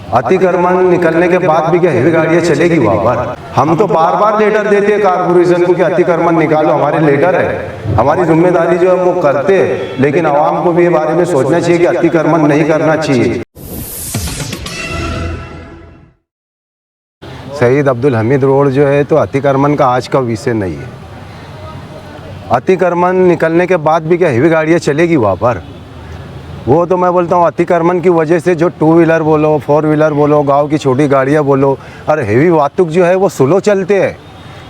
अतिक्रमण निकलने के बाद भी क्या हेवी गाड़ियाँ चलेगी वहाँ पर? हम तो बार बार लेटर देते हैं कारपोरेशन को कि अतिक्रमण निकालो, हमारे लेटर है, हमारी जिम्मेदारी जो है वो करते हैं, लेकिन आवाम को भी ये बारे में सोचना चाहिए कि अतिक्रमण नहीं करना चाहिए। शहीद अब्दुल हमीद रोड जो है तो अतिक्रमण का आज का विषय नहीं है। अतिक्रमण निकलने के बाद भी क्या हेवी गाड़ियाँ चलेगी वहाँ पर? वो तो मैं बोलता हूँ अतिक्रमण की वजह से जो 2 व्हीलर बोलो, 4 व्हीलर बोलो, गांव की छोटी गाड़ियाँ बोलो, और हेवी वाहतुक जो है वो स्लो चलते हैं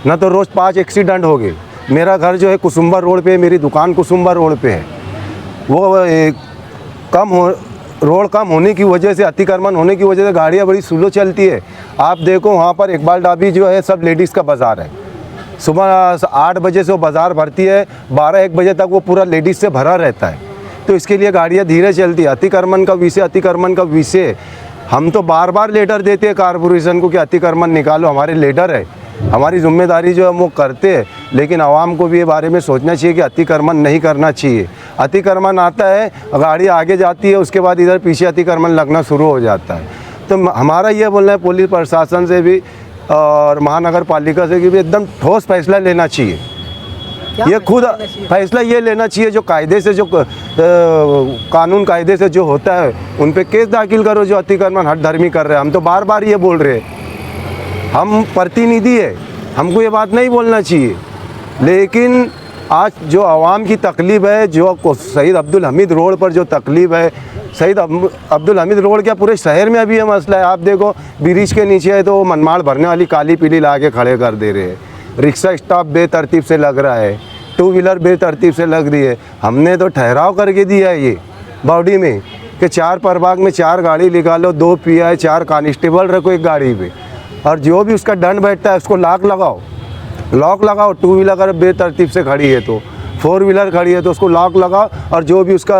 ना, तो रोज़ 5 एक्सीडेंट हो गए। मेरा घर जो है कुसुम्बा रोड पे, मेरी दुकान कुसुम्बा रोड पे है। वो रोड कम होने की वजह से, अतिक्रमण होने की वजह से गाड़ियाँ बड़ी स्लो चलती है। आप देखो वहाँ पर इकबाल डाबी जो है सब लेडीज़ का बाज़ार है। सुबह 8 बजे से वो बाज़ार भरती है, 12-1 बजे तक वो पूरा लेडीज़ से भरा रहता है। तो इसके लिए गाड़ियाँ धीरे चलती है। अतिक्रमण का विषय हम तो बार बार लेटर देते हैं कारपोरेशन को कि अतिक्रमण निकालो, हमारे लेटर है, हमारी जिम्मेदारी जो है वो करते हैं, लेकिन आवाम को भी ये बारे में सोचना चाहिए कि अतिक्रमण नहीं करना चाहिए। अतिक्रमण आता है, गाड़ी आगे जाती है, उसके बाद इधर पीछे अतिक्रमण लगना शुरू हो जाता है। तो हमारा ये बोलना है पुलिस प्रशासन से भी और महानगर पालिका से कि भी एकदम ठोस फैसला लेना चाहिए। ये खुद फैसला ये लेना चाहिए, जो कायदे से, जो कानून कायदे से जो होता है उन पे केस दाखिल करो जो अतिक्रमण हठधर्मी कर रहे हैं। हम तो बार बार ये बोल रहे हैं, हम प्रतिनिधि है, हमको ये बात नहीं बोलना चाहिए, लेकिन आज जो आवाम की तकलीफ़ है, जो शहीद अब्दुल हमीद रोड पर जो तकलीफ़ है, शहीद अब्दुल हमीद रोड क्या पूरे शहर में अभी ये मसला है। आप देखो ब्रिज के नीचे है तो मनमाड़ भरने वाली काली पीली ला के खड़े कर दे रहे हैं, रिक्शा स्टॉप बेतरतीब से लग रहा है, 2 व्हीलर बेतरतीब से लग रही है। हमने तो ठहराव करके दिया है ये बॉडी में कि 4 प्रभाग में 4 गाड़ी निकालो, 2 PI 4 कांस्टेबल रखो एक गाड़ी पे, और जो भी उसका दंड बैठता है उसको लॉक लगाओ। 2 व्हीलर अगर बेतरतीब से खड़ी है तो, 4 व्हीलर खड़ी है तो उसको लॉक लगाओ, और जो भी उसका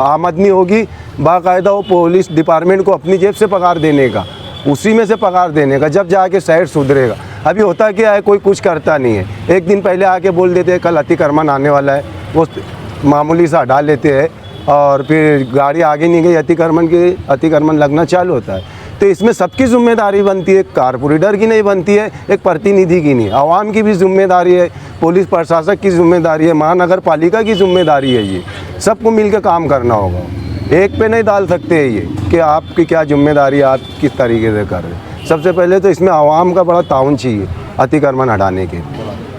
आमदनी होगी बाकायदा वो पुलिस डिपार्टमेंट को अपनी जेब से पगार देने का, उसी में से पगार देने का, जब जाके शहर सुधरेगा। अभी होता क्या है, कोई कुछ करता नहीं है। एक दिन पहले आके बोल देते हैं कल अतिक्रमण आने वाला है, वो मामूली सा हटा लेते हैं और फिर गाड़ी आगे नहीं गई, अतिक्रमण लगना चालू होता है। तो इसमें सबकी जिम्मेदारी बनती है, कारपोरेटर की नहीं बनती है, एक प्रतिनिधि की नहीं, आवाम की भी जिम्मेदारी है, पुलिस प्रशासक की जिम्मेदारी है, महानगर पालिका की जिम्मेदारी है। ये सबको मिलकर काम करना होगा, एक पे नहीं डाल सकते हैं ये कि आपकी क्या जिम्मेदारी है, आप किस तरीके से कर रहे हैं। सबसे पहले तो इसमें आवाम का बड़ा ताउन चाहिए अतिक्रमण हटाने के लिए।